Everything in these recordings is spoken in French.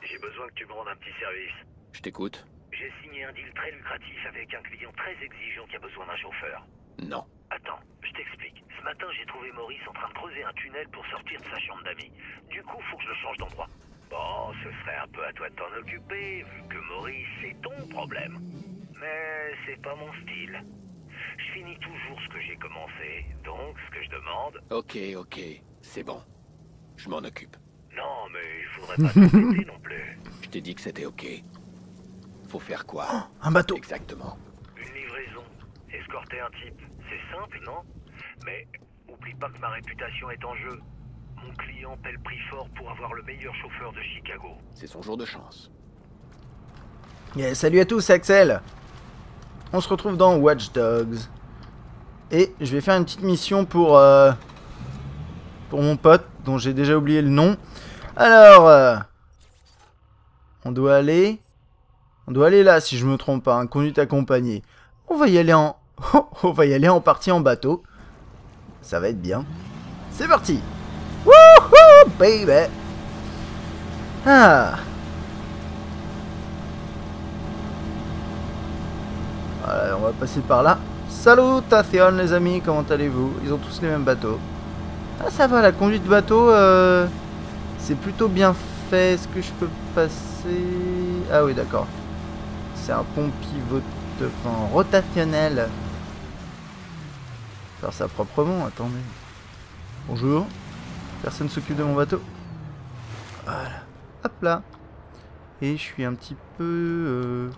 j'ai besoin que tu me rendes un petit service. Je t'écoute. J'ai signé un deal très lucratif avec un client très exigeant qui a besoin d'un chauffeur. Non. Attends, je t'explique. Ce matin, j'ai trouvé Maurice en train de creuser un tunnel pour sortir de sa chambre d'amis. Du coup, faut que je le change d'endroit. Bon, ce serait un peu à toi de t'en occuper, vu que Maurice, c'est ton problème. Mais c'est pas mon style. Je finis toujours ce que j'ai commencé, donc ce que je demande... Ok, c'est bon. Je m'en occupe. Non, mais je voudrais pas t'embêter non plus. Je t'ai dit que c'était ok. Faut faire quoi? Oh, un bateau. Exactement. Une livraison. Escorter un type. C'est simple, non? Mais oublie pas que ma réputation est en jeu. Mon client paie le prix fort pour avoir le meilleur chauffeur de Chicago. C'est son jour de chance. Yeah, salut à tous, c'est Axel. On se retrouve dans Watch Dogs. Et je vais faire une petite mission pour mon pote, dont j'ai déjà oublié le nom. Alors, on doit aller là, si je me trompe pas, hein, conduite accompagnée. On va y aller en partie en bateau. Ça va être bien. C'est parti. Wouhou, baby. Ah. Voilà, on va passer par là. Salutations les amis, comment allez-vous? Ils ont tous les mêmes bateaux. Ah ça va, la conduite bateau, c'est plutôt bien fait. Est-ce que je peux passer? Ah oui d'accord. C'est un pont rotationnel. Faire ça proprement, attendez. Bonjour. Personne s'occupe de mon bateau. Voilà. Hop là. Et je suis un petit peu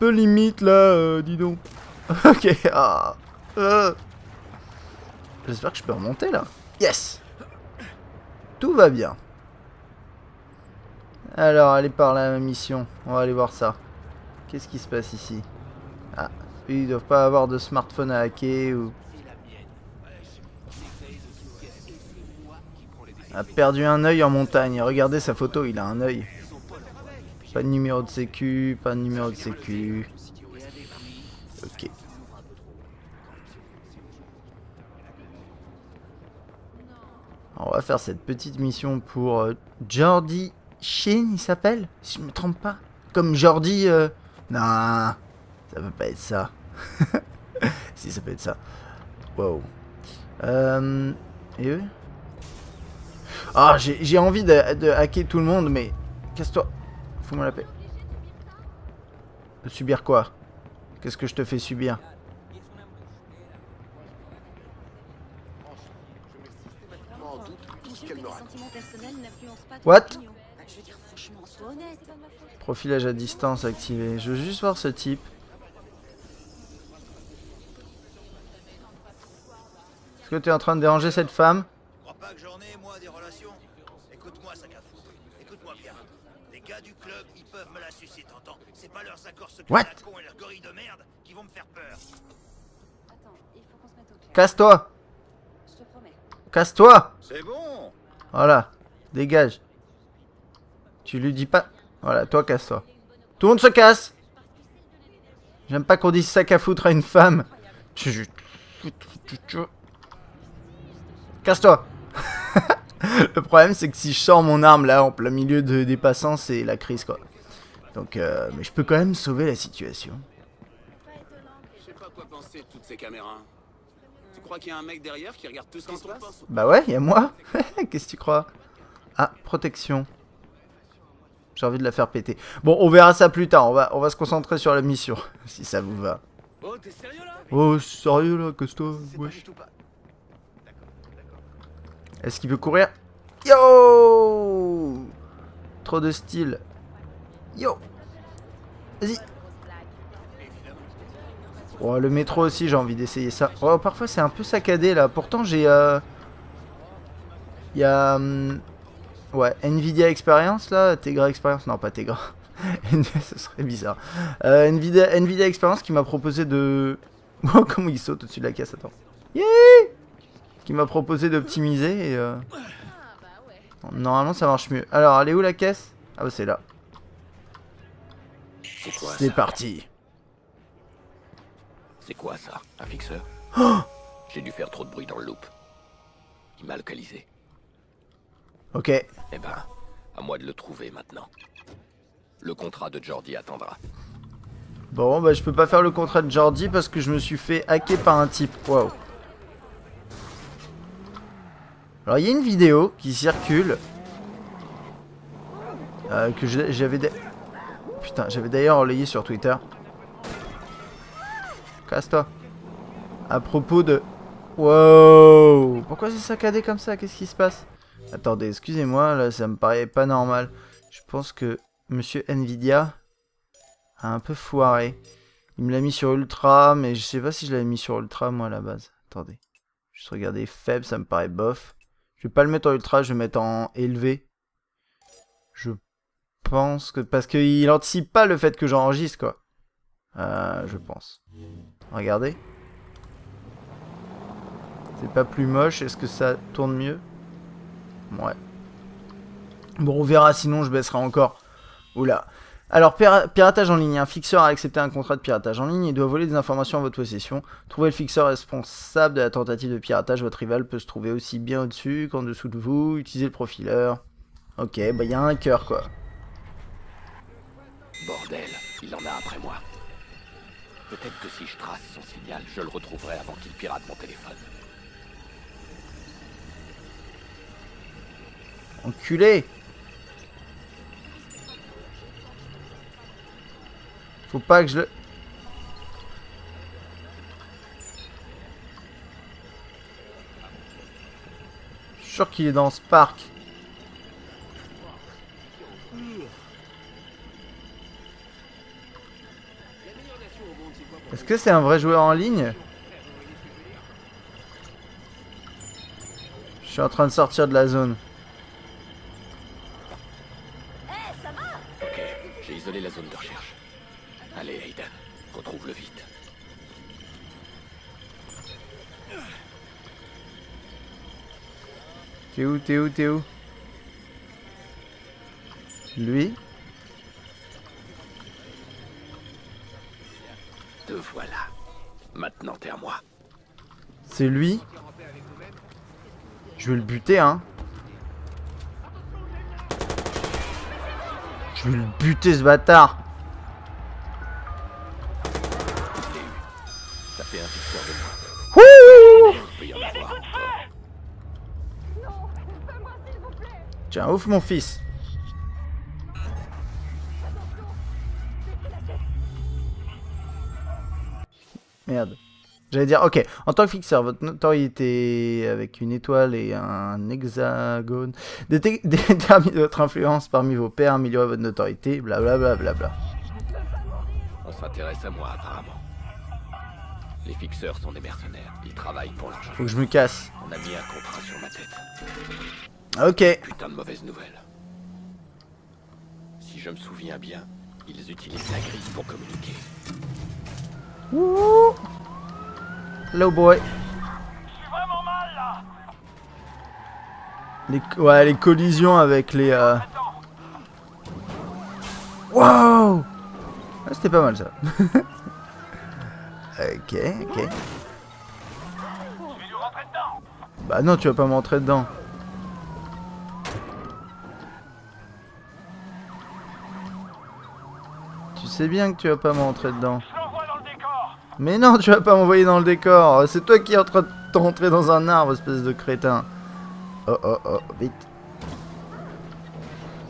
limite là, dis donc. Ok. Ah. J'espère que je peux remonter là. Yes. Tout va bien. Alors, allez par la mission. On va aller voir ça. Qu'est-ce qui se passe ici? Ah, ils doivent pas avoir de smartphone à hacker ou... A perdu un œil en montagne. Regardez sa photo, il a un œil. Pas de numéro de sécu, pas de numéro de sécu. Ok. On va faire cette petite mission pour Jordi Sheen, il s'appelle? Si je me trompe pas. Comme Jordi... Non, ça peut pas être ça. Si, ça peut être ça. Wow. Et eux? Ah, j'ai envie de hacker tout le monde, mais... Casse-toi. Fous-moi la paix. De subir quoi? Qu'est-ce que je te fais subir? What? Profilage à distance activé. Je veux juste voir ce type. Est-ce que tu es en train de déranger cette femme? Crois pas que j'en ai, moi, des relations. Écoute-moi, sac à foutre. Écoute-moi bien. Les gars du club, ils peuvent me la sucer, t'entends? C'est pas leurs accords secrets What? à con et leurs gorilles de merde qui vont me faire peur. Casse-toi! Casse-toi! C'est bon. Voilà. Dégage. Tu lui dis pas... Voilà, toi casse-toi. Tout le monde se casse! J'aime pas qu'on dise sac à foutre à une femme. Casse-toi! Le problème c'est que si je sors mon arme là en plein milieu des passants, c'est la crise quoi. Donc mais je peux quand même sauver la situation. Je sais pas quoi penser de toutes ces caméras. Tu crois qu'il y a un mec derrière qui regarde tout ce qui se passe? Bah ouais, y'a moi. Qu'est-ce que tu crois? Ah, protection. J'ai envie de la faire péter. Bon, on verra ça plus tard. On va se concentrer sur la mission, si ça vous va. Oh, t'es sérieux là? Oh, sérieux là, casse-toi. Wesh. Est-ce qu'il peut courir? Yo! Trop de style. Yo! Vas-y. Oh, le métro aussi, j'ai envie d'essayer ça. Oh, parfois c'est un peu saccadé là. Pourtant j'ai... Il y a... ouais, Nvidia Experience là. Tegra Experience. Non, pas Tegra. Ce serait bizarre. Nvidia Experience qui m'a proposé de... Oh, comment il saute au-dessus de la caisse, attends. Yeah! Qui m'a proposé d'optimiser et... Normalement ça marche mieux. Alors, elle est où la caisse? Ah bah c'est là. C'est quoi C'est ça? parti. C'est quoi ça? Un fixeur? J'ai dû faire trop de bruit dans le loop. Il m'a localisé. Ok. Eh ben, À moi de le trouver maintenant. Le contrat de Jordi attendra. Bon, bah je peux pas faire le contrat de Jordi parce que je me suis fait hacker par un type. Waouh. Alors il y a une vidéo qui circule. Que j'avais... Putain, j'avais d'ailleurs relayé sur Twitter. Casse-toi. À propos de... Wow. Pourquoi c'est saccadé comme ça? Qu'est-ce qui se passe? Attendez, excusez-moi, là ça me paraît pas normal. Je pense que Monsieur Nvidia a un peu foiré. Il me l'a mis sur Ultra, mais je sais pas si je l'avais mis sur Ultra moi à la base. Attendez. Juste regarder faible, ça me paraît bof. Je vais pas le mettre en Ultra, je vais le mettre en élevé. Je pense que... Parce qu'il anticipe pas le fait que j'enregistre, quoi. Je pense. Regardez. C'est pas plus moche. Est-ce que ça tourne mieux? Ouais. Bon, on verra, sinon je baisserai encore. Oula. Alors, piratage en ligne. Un fixeur a accepté un contrat de piratage en ligne et doit voler des informations en votre possession. Trouvez le fixeur responsable de la tentative de piratage. Votre rival peut se trouver aussi bien au-dessus qu'en dessous de vous. Utilisez le profileur. Ok, bah il y a un cœur, quoi. Bordel, il en a après moi. Peut-être que si je trace son signal, je le retrouverai avant qu'il pirate mon téléphone. Enculé! Faut pas que je le... Je suis sûr qu'il est dans ce parc. Est-ce que c'est un vrai joueur en ligne? Je suis en train de sortir de la zone. Ok, j'ai isolé la zone de recherche. Allez, Aiden, retrouve-le vite. T'es où? T'es où? T'es où? Lui? Te voilà. Maintenant, t'es à moi. C'est lui? Je vais le buter, hein. Je vais le buter, ce bâtard. Je l'ai eu. Ça fait un fixeur de moi. Il peut y en avoir encore. Tiens, ouf mon fils. Merde. J'allais dire, ok, en tant que fixeur, votre notoriété avec une étoile et un hexagone détermine votre influence parmi vos pairs, améliorer votre notoriété, blablabla. Bla. On s'intéresse à moi, apparemment. Les fixeurs sont des mercenaires. Ils travaillent pour l'argent. Faut que je me casse. On a mis un contrat sur ma tête. Ok. Putain de mauvaise nouvelle. Si je me souviens bien, ils utilisent la grille pour communiquer. Wouhou. Hello boy. Je suis vraiment mal là. Ouais, les collisions avec les... Wow. Ah, c'était pas mal ça. Ok. Je vais lui rentrer dedans. Bah non, tu vas pas m'entrer dedans. Tu sais bien que tu vas pas m'entrer dedans. Je l'envoie dans le décor. Mais non, tu vas pas m'envoyer dans le décor. C'est toi qui es en train de t'entrer dans un arbre, espèce de crétin. Oh, oh, oh, vite.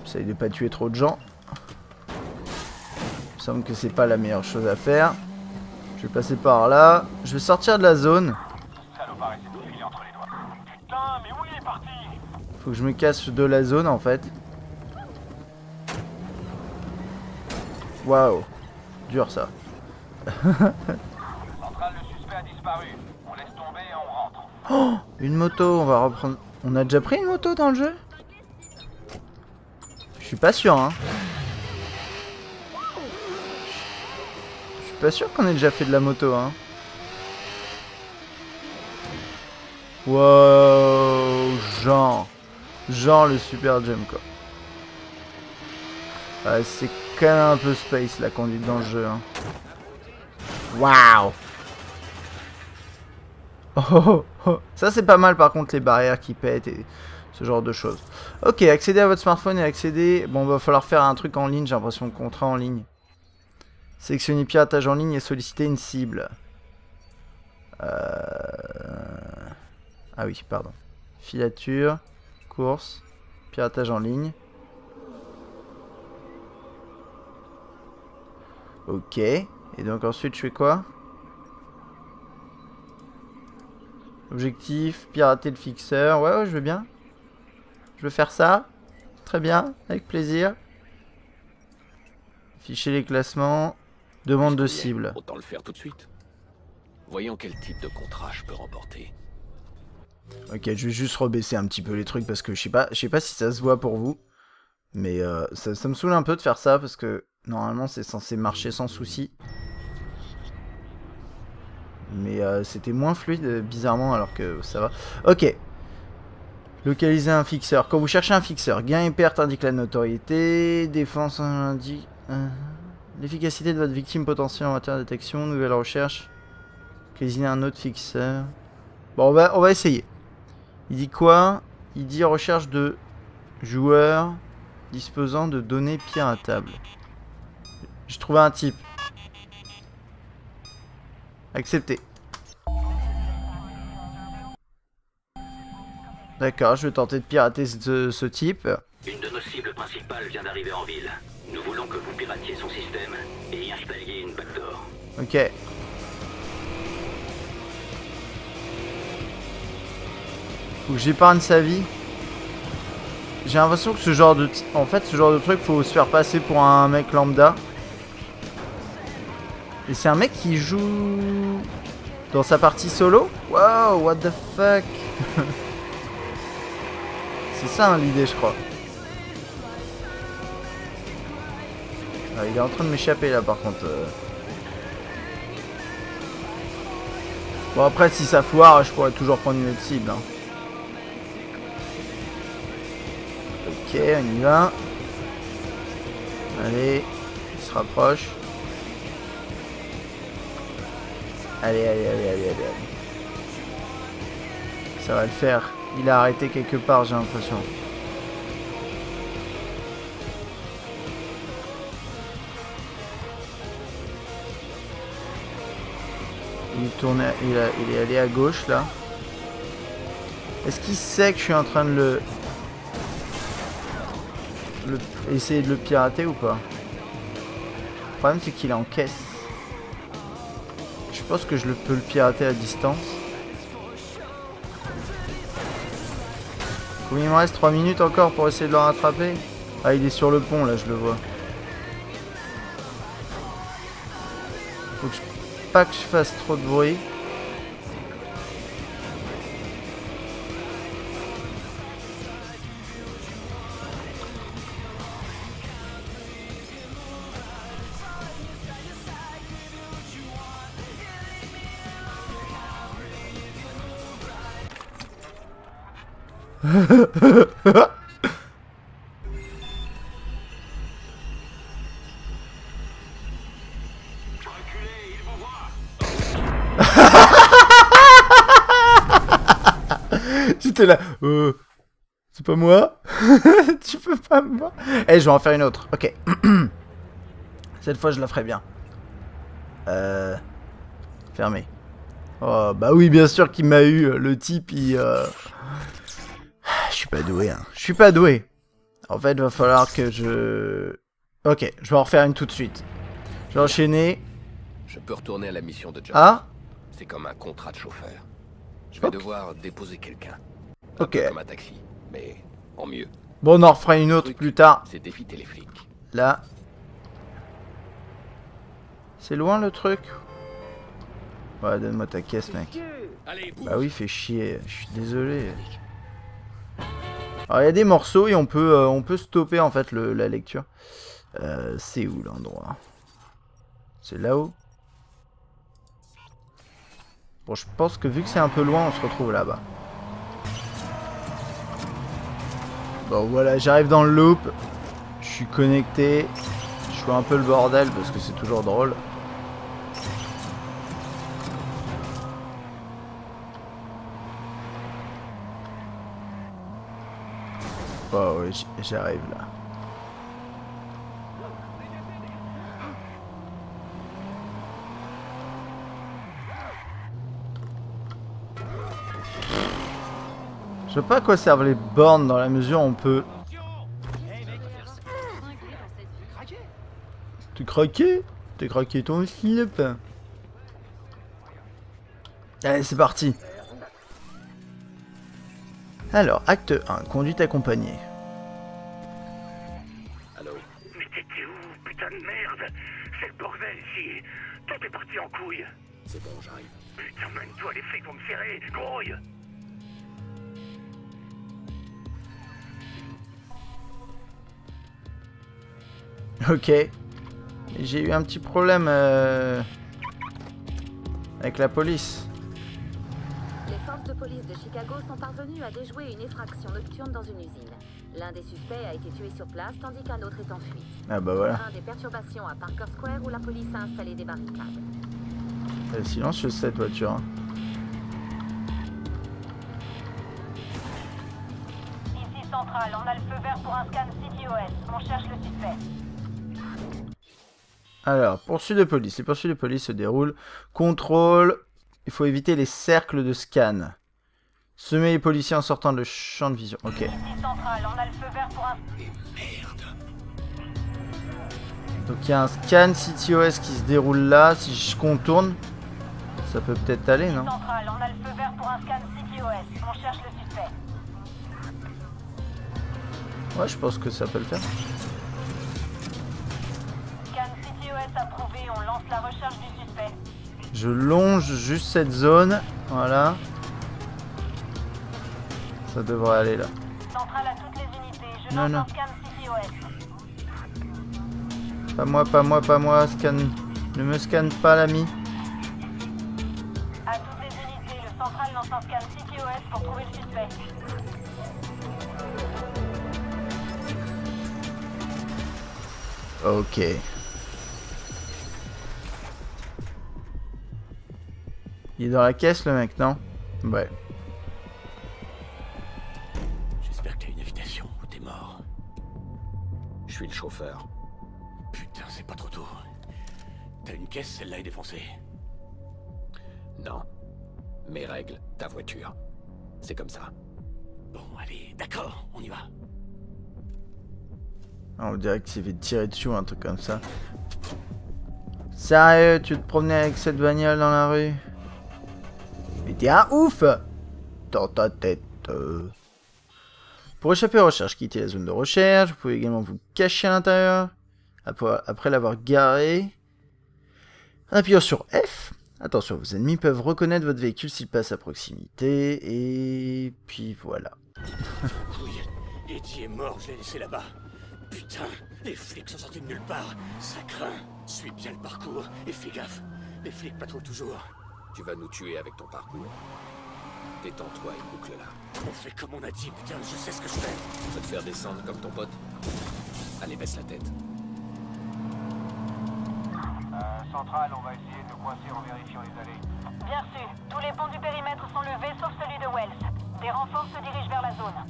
J'essaye de pas tuer trop de gens. Il me semble que c'est pas la meilleure chose à faire. Je vais passer par là. Je vais sortir de la zone. Salopard essaie de nous filer entre les doigts. Putain, mais où il est parti? Faut que je me casse de la zone en fait. Waouh. Dur ça. Centrale, le suspect a disparu. On laisse tomber et on rentre. Oh, une moto, on va reprendre. On a déjà pris une moto dans le jeu? Je suis pas sûr, hein. Je suis pas sûr qu'on ait déjà fait de la moto, hein. Wow, genre le super jump quoi. Ouais, c'est quand même un peu space la conduite dans le jeu, hein. Waouh. Oh, oh, oh. Ça c'est pas mal par contre les barrières qui pètent et Ce genre de choses. Ok, accéder à votre smartphone et accéder... Bon, va falloir faire un truc en ligne, j'ai l'impression, contrat en ligne. Sélectionner piratage en ligne et solliciter une cible. Ah oui, pardon. Filature, course, piratage en ligne. Ok. Et donc ensuite, je fais quoi? Objectif, pirater le fixeur. Ouais, je veux bien. Je veux faire ça. Très bien, avec plaisir. Afficher les classements. Demande de cible. Autant le faire tout de suite. Voyons quel type de contrat je peux remporter. Ok, je vais juste rebaisser un petit peu les trucs parce que je sais pas si ça se voit pour vous. Mais ça me saoule un peu de faire ça parce que normalement c'est censé marcher sans souci. Mais c'était moins fluide bizarrement alors que ça va. Ok. Localiser un fixeur. Quand vous cherchez un fixeur, gain et perte indique la notoriété. Défense indique l'efficacité de votre victime potentielle en matière de détection. Nouvelle recherche. Localiser un autre fixeur. Bon, on va essayer. Il dit quoi? Il dit recherche de joueurs disposant de données piratables. J'ai trouvé un type. Accepté. D'accord, je vais tenter de pirater ce type. Une de nos cibles principales vient d'arriver en ville. Nous voulons que vous piratiez son système et y installiez une backdoor. Ok. Faut que j'épargne sa vie. J'ai l'impression que ce genre de... En fait, ce genre de truc, faut se faire passer pour un mec lambda. Et c'est un mec qui joue... dans sa partie solo. Wow, what the fuck. C'est ça hein, l'idée, je crois. Ah, il est en train de m'échapper là, par contre. Bon, après, si ça foire, je pourrais toujours prendre une autre cible. Hein. Ok, on y va. Allez, il se rapproche. Allez. Ça va le faire. Il a arrêté quelque part, j'ai l'impression. Il est allé à gauche là. Est-ce qu'il sait que je suis en train de essayer de le pirater ou pas? Le problème c'est qu'il est en caisse. Je pense que je peux le pirater à distance. Combien il me reste? 3 minutes encore pour essayer de le rattraper? Ah, il est sur le pont là, je le vois. Faut que pas que je fasse trop de bruit. J'étais là. C'est pas moi. Tu peux pas me voir. Eh, je vais en faire une autre. Ok. Cette fois, je la ferai bien. Fermé. Oh, bah oui, bien sûr qu'il m'a eu. Le type, il... Je suis pas doué, hein. Je suis pas doué. En fait, il va falloir que je... Ok, je vais en refaire une tout de suite. Je vais enchaîner. Je peux retourner à la mission de John. Ah. C'est comme un contrat de chauffeur. Je vais devoir déposer quelqu'un. Ok. Comme un taxi, mais en mieux. Bon, on en refera une autre plus tard. C'est d'éviter les flics. Là. C'est loin le truc? Ouais, donne-moi ta caisse, mec. Bah oui, fais chier. Je suis désolé. Alors, il y a des morceaux et on peut stopper en fait la lecture. C'est où l'endroit? C'est là-haut? Bon, je pense que vu que c'est un peu loin, on se retrouve là-bas. Bon, voilà, j'arrive dans le loop. Je suis connecté. Je fais un peu le bordel parce que c'est toujours drôle. Oh oui, j'arrive là. Je sais pas à quoi servent les bornes dans la mesure où on peut... T'es craqué? T'es craqué ton slip? Allez, c'est parti. Alors, acte 1, conduite accompagnée. Allô? Mais t'étais où, putain de merde? C'est le bordel ici. Tout est parti en couille. C'est bon, j'arrive. Putain, mène-toi, les flics vont me serrer. Grouille. Ok. J'ai eu un petit problème avec la police. Les forces de police de Chicago sont parvenues à déjouer une effraction nocturne dans une usine. L'un des suspects a été tué sur place tandis qu'un autre est en fuite. Ah bah voilà. Des perturbations à Parker Square où la police a installé des barricades. Elle est silencieuse cette voiture. Hein. Ici Central, on a le feu vert pour un scan CTOS. On cherche le suspect. Alors, poursuite de police. Les poursuites de police se déroulent. Contrôle. Il faut éviter les cercles de scan. Semer les policiers en sortant de champ de vision. Ok. Ici Central, on a le feu vert pour un... Donc il y a un scan CTOS qui se déroule là. Si je contourne, ça peut peut-être aller, non? Central, on a le feu vert pour un scan CTOS. On cherche le suspect. Ouais, je pense que ça peut le faire. Scan CTOS approuvé, on lance la recherche du suspect. Je longe juste cette zone. Voilà. Ça devrait aller là. Central à toutes les unités, je Non, lance non. un scan CTOS. Pas moi, pas moi, pas moi. Scan. Ne me scanne pas, l'ami. À toutes les unités, le central lance un scan CTOS pour trouver le suspect. Ok. Il est dans la caisse, le mec, non? Ouais. J'espère que t'as une invitation ou t'es mort. Je suis le chauffeur. Putain, c'est pas trop tôt. T'as une caisse, celle-là est défoncée. Non. Mes règles, ta voiture. C'est comme ça. Bon, allez, d'accord, on y va. Ah, on dirait qu'il s'est fait tirer dessus ou un truc comme ça. Sérieux, tu te promenais avec cette bagnole dans la rue? Mais t'es un ouf dans ta tête. Pour échapper aux recherches, quittez la zone de recherche. Vous pouvez également vous cacher à l'intérieur. Après l'avoir garé. En appuyant sur F. Attention, vos ennemis peuvent reconnaître votre véhicule s'il passe à proximité. Et puis voilà. Oui, Eddie est mort, je l'ai laissé là-bas. Putain, les flics sont sortis de nulle part. Ça craint. Suis bien le parcours et fais gaffe. Les flics patrouillent toujours. Tu vas nous tuer avec ton parcours. Détends-toi et boucle-la. On fait comme on a dit, putain, je sais ce que je fais. Tu vas te faire descendre comme ton pote. Allez, baisse la tête. Central, on va essayer de le coincer en vérifiant les allées. Bien sûr, tous les ponts du périmètre sont levés sauf celui de Wells. Des renforts se dirigent vers la zone.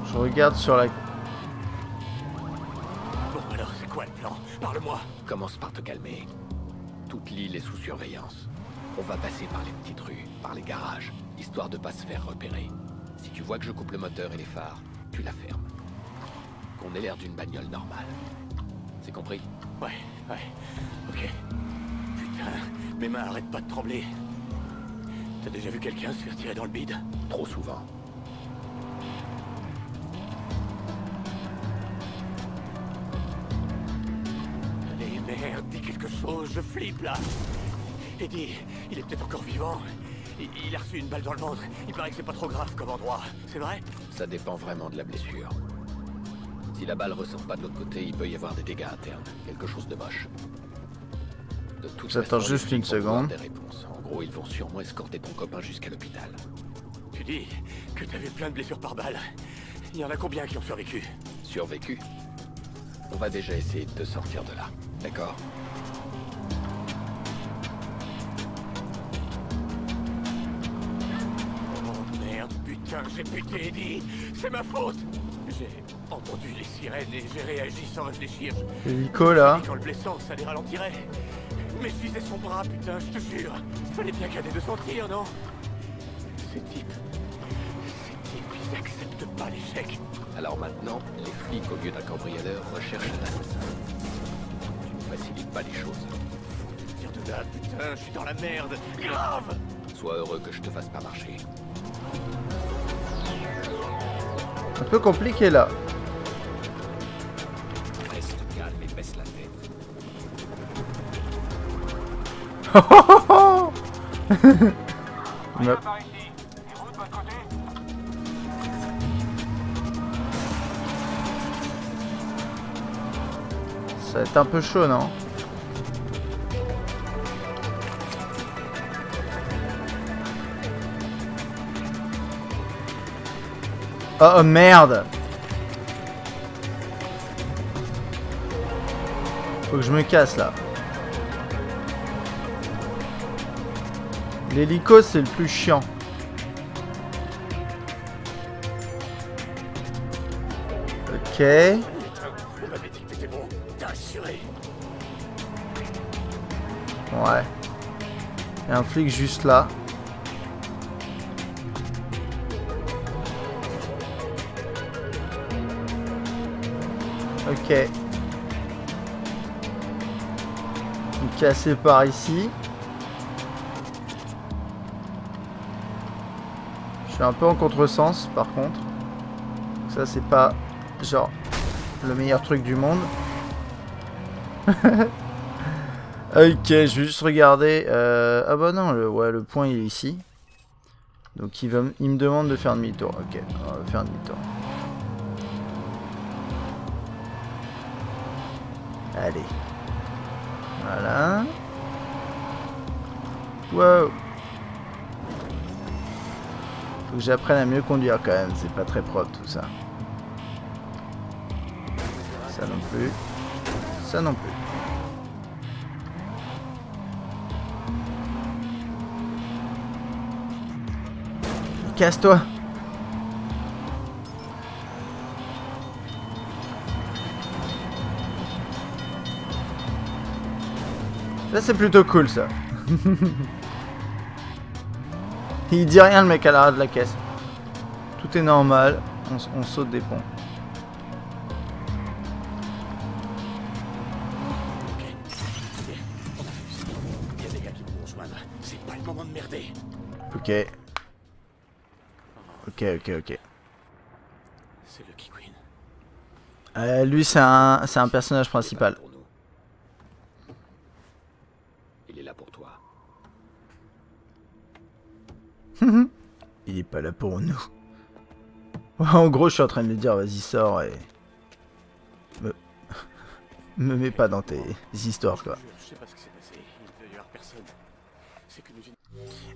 Je regarde sur la... Bon, alors, c'est quoi le plan? Parle-moi. Commence par te calmer. Toute l'île est sous surveillance. On va passer par les petites rues, par les garages, histoire de pas se faire repérer. Si tu vois que je coupe le moteur et les phares, tu la fermes. Qu'on ait l'air d'une bagnole normale. C'est compris? Ouais, ok. Putain, mes mains arrêtent pas de trembler. T'as déjà vu quelqu'un se faire tirer dans le bide? Trop souvent. Allez, merde, dis quelque chose, je flippe là. Eddie, il est peut-être encore vivant. Il a reçu une balle dans le ventre. Il paraît que c'est pas trop grave comme endroit. C'est vrai? Ça dépend vraiment de la blessure. Si la balle ressort pas de l'autre côté, il peut y avoir des dégâts internes. Quelque chose de moche. De toute J'attends façon, juste les flics une vont avoir seconde. des réponses. En gros, ils vont sûrement escorter ton copain jusqu'à l'hôpital. Tu dis que t'as vu plein de blessures par balle. Il y en a combien qui ont survécu? Survécu? On va déjà essayer de te sortir de là. D'accord? Oh merde, putain, putain, j'ai buté Eddie. C'est ma faute. J'ai entendu les sirènes et j'ai réagi sans réfléchir. L'hélico là. Quand le blessant, ça les ralentirait. Mais je visais son bras, putain, je te jure. Fallait bien cader de son tir, non? Ces types, ils acceptent pas l'échec. Alors maintenant, les flics, au lieu d'un cambrioleur, recherchent un assassin. Tu ne facilites pas les choses. Tire de là, putain, je suis dans la merde. Grave! Sois heureux que je te fasse pas marcher. Un peu compliqué là. Reste calme et baisse la tête. Rien par ici. Et vous de votre côté? Ça va être un peu chaud, non? Oh merde! Faut que je me casse là. L'hélico c'est le plus chiant. Ok. Putain, on m'avait dit que t'étais bon. T'as assuré. Ouais. Il y a un flic juste là. Ok. Me casser par ici. Je suis un peu en contresens par contre. Ça c'est pas genre le meilleur truc du monde. Ok, je vais juste regarder. Ah bah non, le point il est ici. Donc il me demande de faire demi-tour. Ok, on va faire demi-tour. Allez. Voilà. Wow. Faut que j'apprenne à mieux conduire quand même. C'est pas très propre tout ça. Ça non plus. Ça non plus. Casse-toi. Là c'est plutôt cool ça. Il dit rien le mec à l'arrêt de la caisse. Tout est normal. On saute des ponts. Ok. Il y a des gars qui vont nous rejoindre. C'est pas le moment de merder. Ok. Ok. C'est le Queen. Lui c'est un personnage principal. Il est là pour toi. Il est pas là pour nous. En gros, je suis en train de lui dire, vas-y, sors et... Me mets pas dans tes histoires, quoi. Je sais pas ce qui s'est passé. Il ne peut y avoir personne. C'est que nous...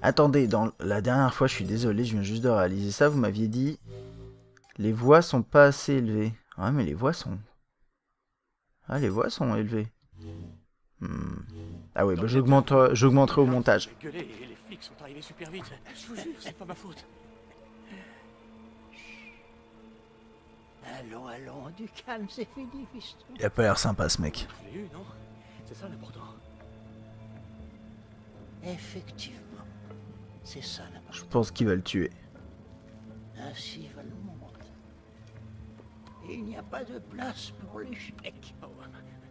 Attendez, dans la dernière fois, je suis désolé, je viens juste de réaliser ça, vous m'aviez dit... Les voix sont pas assez élevées. Ouais, mais les voix sont... Ah, les voix sont élevées. Ah oui, bah j'augmenterai au montage. J'ai gueulé et les flics sont arrivés super vite. Je vous jure, c'est pas ma faute. Allons, du calme, c'est fini, fiston. Il a pas l'air sympa ce mec. Je l'ai eu, non? C'est ça l'important. Effectivement, c'est ça l'important. Je pense qu'il va le tuer. Ainsi va le monde. Il n'y a pas de place pour l'échec. Oh,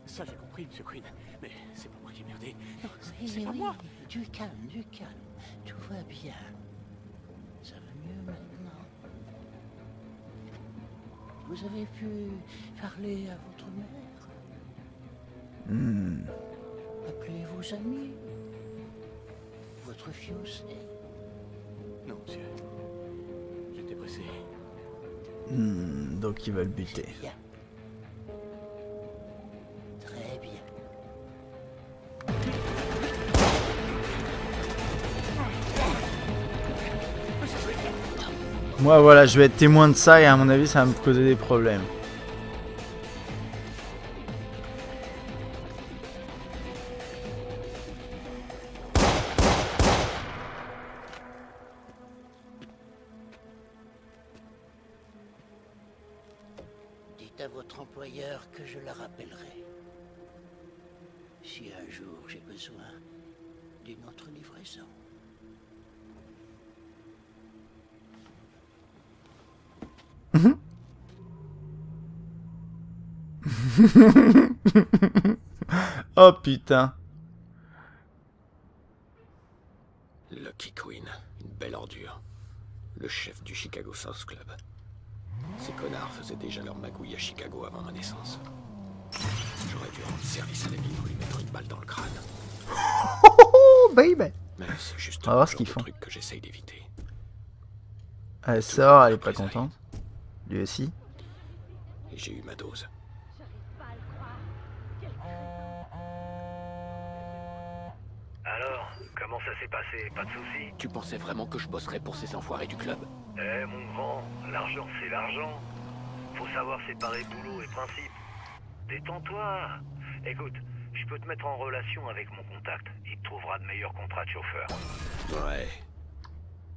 ça j'ai compris, Monsieur Queen. Mais c'est pas moi qui ai merdé. Non, c'est Oui, pas moi. du calme. Tout va bien. Ça va mieux maintenant. Vous avez pu parler à votre mère. Appelez vos amis. Votre fiancé. Non, monsieur. J'étais pressé. Donc il va le buter. Bien. Très bien. Moi voilà, je vais être témoin de ça et à mon avis ça va me causer des problèmes. à votre employeur que je la rappellerai. Si un jour j'ai besoin d'une autre livraison. Oh putain. Lucky Queen, une belle ordure. Le chef du Chicago South Club. Ces connards faisaient déjà leur magouille à Chicago avant ma naissance. J'aurais dû rendre service à la ville ou lui mettre une balle dans le crâne. Oh baby. Mais c'est juste On va voir le ce qu'ils genre font. de truc que j'essaye d'éviter. Elle sort, elle est pas contente. Lui aussi. Et j'ai eu ma dose. Alors, comment ça s'est passé? Pas de soucis? Tu pensais vraiment que je bosserais pour ces enfoirés du club? Eh mon grand, l'argent c'est l'argent. Faut savoir séparer boulot et principe. Détends-toi. Écoute, je peux te mettre en relation avec mon contact. Il te trouvera de meilleurs contrats de chauffeur. Ouais.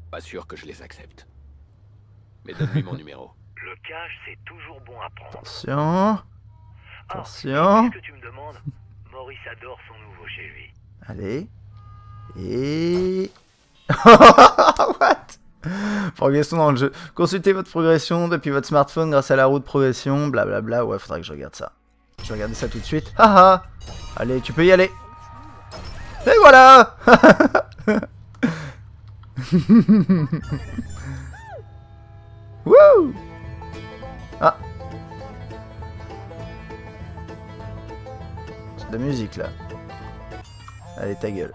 Pas sûr que je les accepte. Mais donne-lui mon numéro. Le cash, c'est toujours bon à prendre. Attention. Ah, Attention. qu'est-ce que tu me demandes? Maurice adore son nouveau chez lui. Allez. Et... What? Progression dans le jeu. Consultez votre progression depuis votre smartphone grâce à la roue de progression. Blablabla. Ouais, faudra que je regarde ça. Je vais regarder ça tout de suite. Haha. Allez, tu peux y aller. Et voilà. Wouh. Ah. C'est de la musique là. Allez, ta gueule.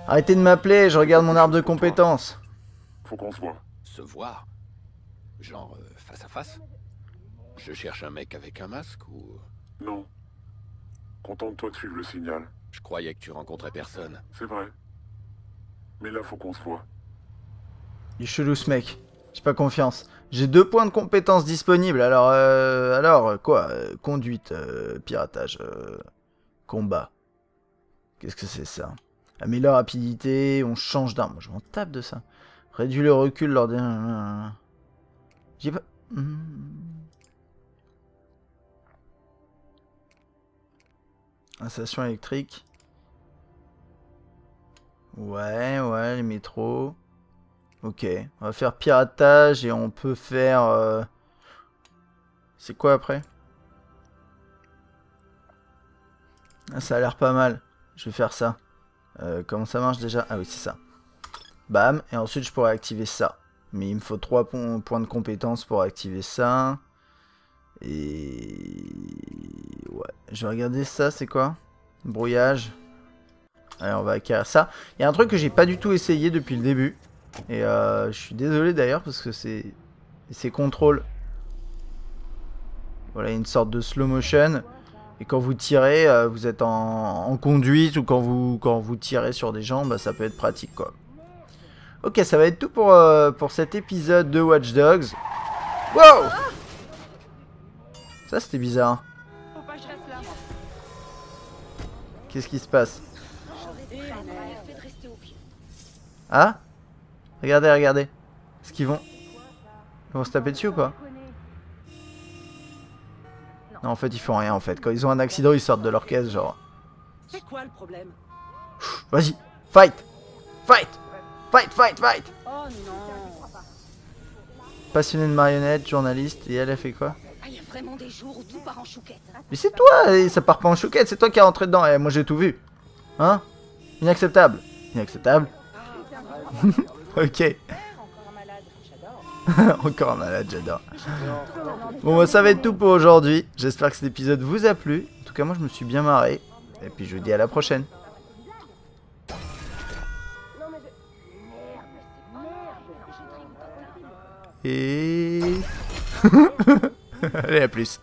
Arrêtez de m'appeler, je regarde mon arbre de compétences. Faut qu'on se voit. Se voir? Genre face à face? Je cherche un mec avec un masque ou... Non. Contente-toi de suivre le signal. Je croyais que tu rencontrais personne. C'est vrai. Mais là, faut qu'on se voit. Il est chelou ce mec. J'ai pas confiance. J'ai 2 points de compétences disponibles. Alors quoi? Conduite, piratage, combat. Qu'est-ce que c'est ça? Améliore rapidité, on change d'arme. Je m'en tape de ça. Réduit le recul lors des... J'ai pas... Installation électrique. Ouais, les métros. Ok, on va faire piratage et on peut faire... C'est quoi après? Ah, ça a l'air pas mal. Je vais faire ça. Comment ça marche déjà? Ah oui, c'est ça. Bam, et ensuite je pourrais activer ça. Mais il me faut 3 points de compétence pour activer ça. Et... ouais, je vais regarder ça, c'est quoi? Brouillage. Allez, on va acquérir ça. Il y a un truc que j'ai pas du tout essayé depuis le début. Et je suis désolé d'ailleurs parce que c'est contrôle. Voilà, une sorte de slow motion. Et quand vous tirez, vous êtes en conduite ou quand vous tirez sur des gens, bah, ça peut être pratique quoi. Ok, ça va être tout pour cet épisode de Watch Dogs. Wow! Ça c'était bizarre. Qu'est-ce qui se passe? Ah? Regardez. Est-ce qu'ils vont se taper dessus ou pas? Non, en fait, ils font rien en fait. Quand ils ont un accident, ils sortent de leur caisse, genre. C'est quoi le problème? Vas-y, fight! Fight! Oh non! Passionné de marionnettes, journaliste, et elle a fait quoi? Ah, il y a vraiment des jours où tout part en chouquette. Mais c'est toi, et ça part pas en chouquette, c'est toi qui es rentré dedans, et moi j'ai tout vu. Hein? Inacceptable. Ok. Encore un malade, j'adore. Bon, bah, ça va être tout pour aujourd'hui. J'espère que cet épisode vous a plu. En tout cas, moi je me suis bien marré. Et puis je vous dis à la prochaine. Et... Allez, à plus.